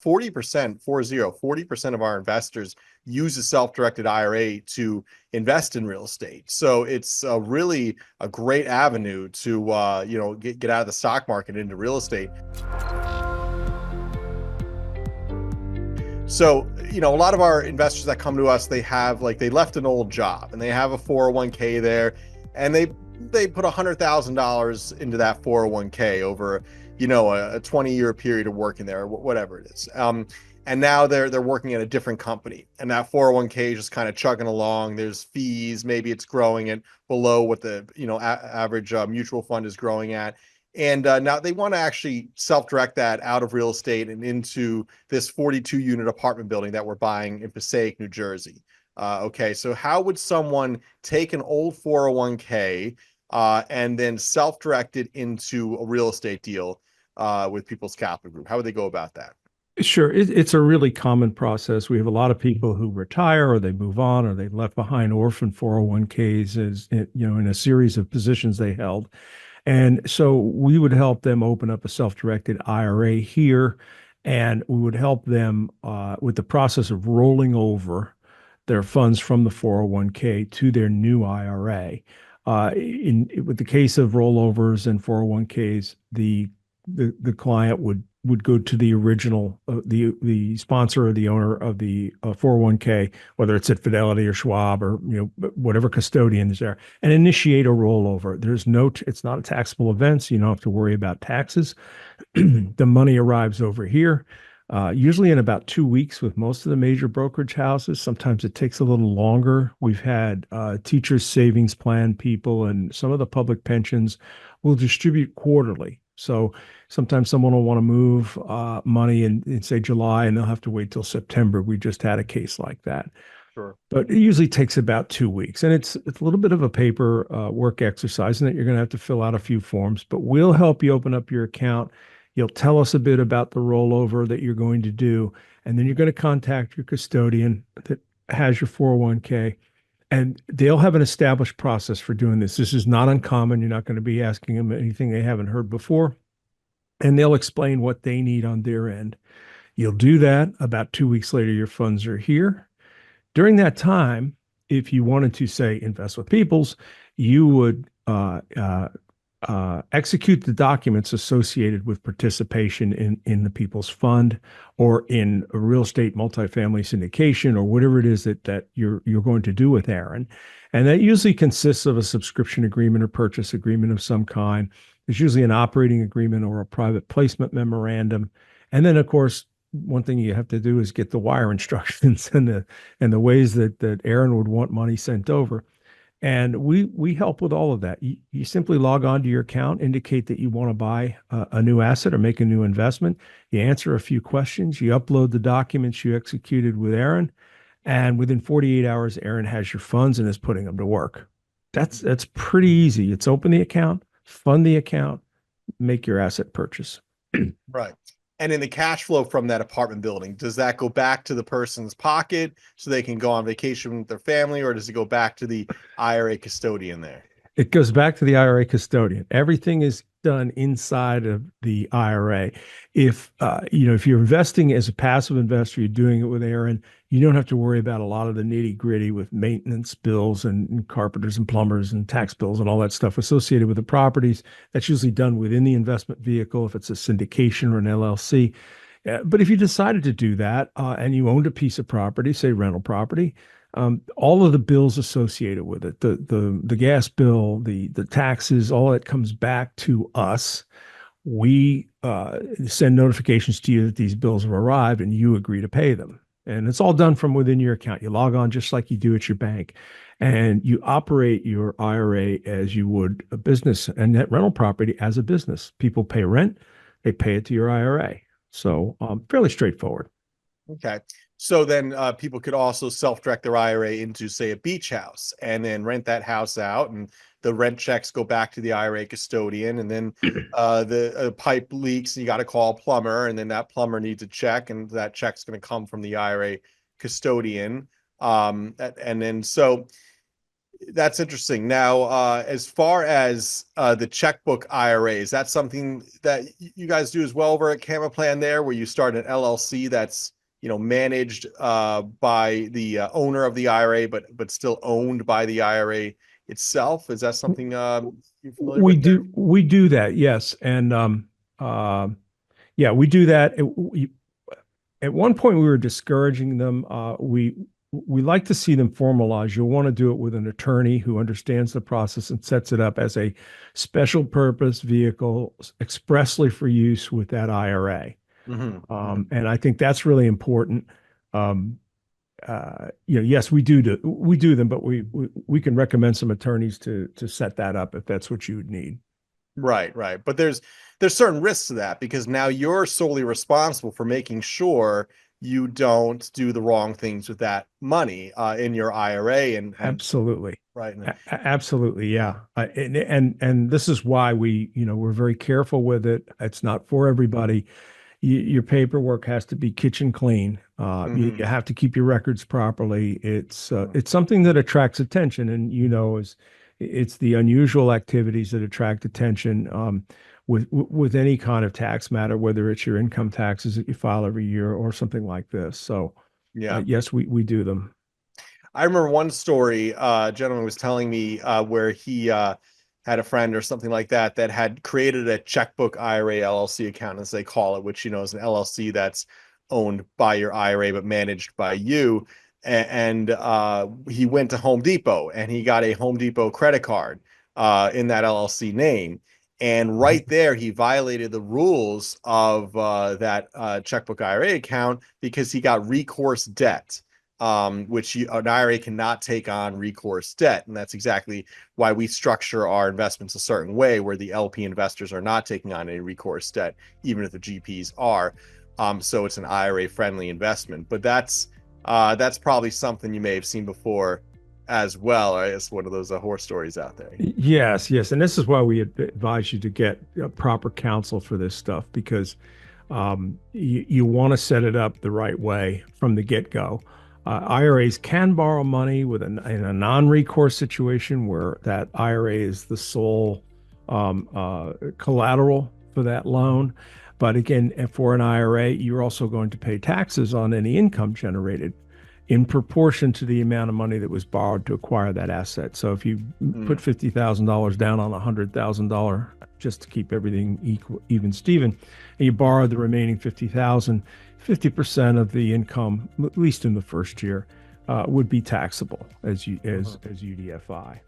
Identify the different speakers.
Speaker 1: 40%, 40% of our investors use a self-directed IRA to invest in real estate. So it's really a great avenue to, get out of the stock market into real estate. So, a lot of our investors that come to us, they left an old job and they have a 401k there, and they put $100,000 into that 401k over, a 20-year period of working there, whatever it is. And now they're working at a different company, and that 401k is just kind of chugging along. There's fees, maybe it's growing at below what the average mutual fund is growing at. And now they want to actually self-direct that out of real estate and into this 42-unit apartment building that we're buying in Passaic, New Jersey. Okay, so how would someone take an old 401k and then self-direct it into a real estate deal with People's Capital Group? How would they go about that?
Speaker 2: Sure. It's a really common process. We have a lot of people who retire, or they move on, or they left behind orphan 401ks in a series of positions they held. And so we would help them open up a self-directed IRA here, and we would help them with the process of rolling over their funds from the 401k to their new IRA. With the case of rollovers and 401ks, the client would go to the original, the sponsor or the owner of the 401k, whether it's at Fidelity or Schwab or whatever custodian is there, and initiate a rollover. It's not a taxable event, so you don't have to worry about taxes. The money arrives over here, usually in about 2 weeks with most of the major brokerage houses. Sometimes it takes a little longer. We've had teachers' savings plan people, and some of the public pensions will distribute quarterly. So sometimes someone will want to move money in, say, July, and they'll have to wait till September. We just had a case like that.
Speaker 1: Sure.
Speaker 2: But it usually takes about 2 weeks. And it's a little bit of a paper work exercise, and that you're going to have to fill out a few forms. But we'll help you open up your account. You'll tell us a bit about the rollover that you're going to do. And then you're going to contact your custodian that has your 401k. And they'll have an established process for doing this. This is not uncommon. You're not going to be asking them anything they haven't heard before. And they'll explain what they need on their end. You'll do that. About 2 weeks later, your funds are here. During that time, if you wanted to, say, invest with People's, you would execute the documents associated with participation in the People's Fund, or in a real estate multifamily syndication, or whatever it is that you're going to do with Aaron. And that usually consists of a subscription agreement or purchase agreement of some kind. There's usually an operating agreement or a private placement memorandum. And then, of course, one thing you have to do is get the wire instructions and the ways that Aaron would want money sent over. And we help with all of that. You simply log on to your account, indicate that you want to buy a new asset or make a new investment. You answer a few questions. You upload the documents you executed with Aaron, and within 48 hours, Aaron has your funds and is putting them to work. That's pretty easy. It's open the account, fund the account, make your asset purchase.
Speaker 1: Right. And in the cash flow from that apartment building, does that go back to the person's pocket so they can go on vacation with their family, or does it go back to the IRA custodian there?
Speaker 2: It goes back to the IRA custodian. Everything is done inside of the IRA. If you're investing as a passive investor, you're doing it with Aaron, you don't have to worry about a lot of the nitty gritty with maintenance bills and carpenters and plumbers and tax bills and all that stuff associated with the properties. That's usually done within the investment vehicle if it's a syndication or an LLC. But if you decided to do that and you owned a piece of property, say rental property, all of the bills associated with it, the gas bill, the taxes, all that comes back to us. We send notifications to you that these bills have arrived, and you agree to pay them. And it's all done from within your account. You log on just like you do at your bank, and you operate your IRA as you would a business, and that rental property as a business. People pay rent, they pay it to your IRA. So fairly straightforward.
Speaker 1: Okay. So then people could also self-direct their IRA into, say, a beach house, and then rent that house out, and the rent checks go back to the IRA custodian, and then the pipe leaks and you got to call a plumber, and then that plumber needs a check, and that check's going to come from the IRA custodian. And then so That's interesting. Now, as far as the checkbook IRA, is that something that you guys do as well over at Cama Plan there, where you start an LLC that's, managed by the owner of the IRA, but still owned by the IRA itself? Is that something you're familiar with there?
Speaker 2: We do that, yes. And yeah, we do that. At one point, we were discouraging them. We like to see them formalized. You'll want to do it with an attorney who understands the process and sets it up as a special purpose vehicle expressly for use with that IRA. And I think that's really important. Yes, we do them, but we can recommend some attorneys to set that up if that's what you would need.
Speaker 1: Right, right. But there's certain risks to that, because now you're solely responsible for making sure you don't do the wrong things with that money in your IRA. And
Speaker 2: absolutely.
Speaker 1: Right.
Speaker 2: Absolutely. Yeah. And this is why we're very careful with it. It's not for everybody. Your paperwork has to be kitchen clean. You have to keep your records properly. It's something that attracts attention, and it's the unusual activities that attract attention with any kind of tax matter, whether it's your income taxes that you file every year or something like this. So,
Speaker 1: yeah,
Speaker 2: yes, we do them.
Speaker 1: I remember one story, a gentleman was telling me where he had a friend or something like that that had created a checkbook IRA LLC account, as they call it, which is an LLC that's owned by your IRA but managed by you. And he went to Home Depot and he got a Home Depot credit card in that LLC name. And right there, he violated the rules of that checkbook IRA account, because he got recourse debt, which an IRA cannot take on recourse debt. And that's exactly why we structure our investments a certain way, where the LP investors are not taking on any recourse debt, even if the GPs are. So it's an IRA-friendly investment. But that's probably something you may have seen before as well. Right? It's one of those horror stories out there.
Speaker 2: Yes. And this is why we advise you to get proper counsel for this stuff, because you want to set it up the right way from the get-go. IRAs can borrow money in a non-recourse situation where that IRA is the sole collateral for that loan. But again, for an IRA, you're also going to pay taxes on any income generated in proportion to the amount of money that was borrowed to acquire that asset. So if you put $50,000 down on a $100,000, just to keep everything even Steven, and you borrow the remaining 50% of the income, at least in the first year, would be taxable as UDFI.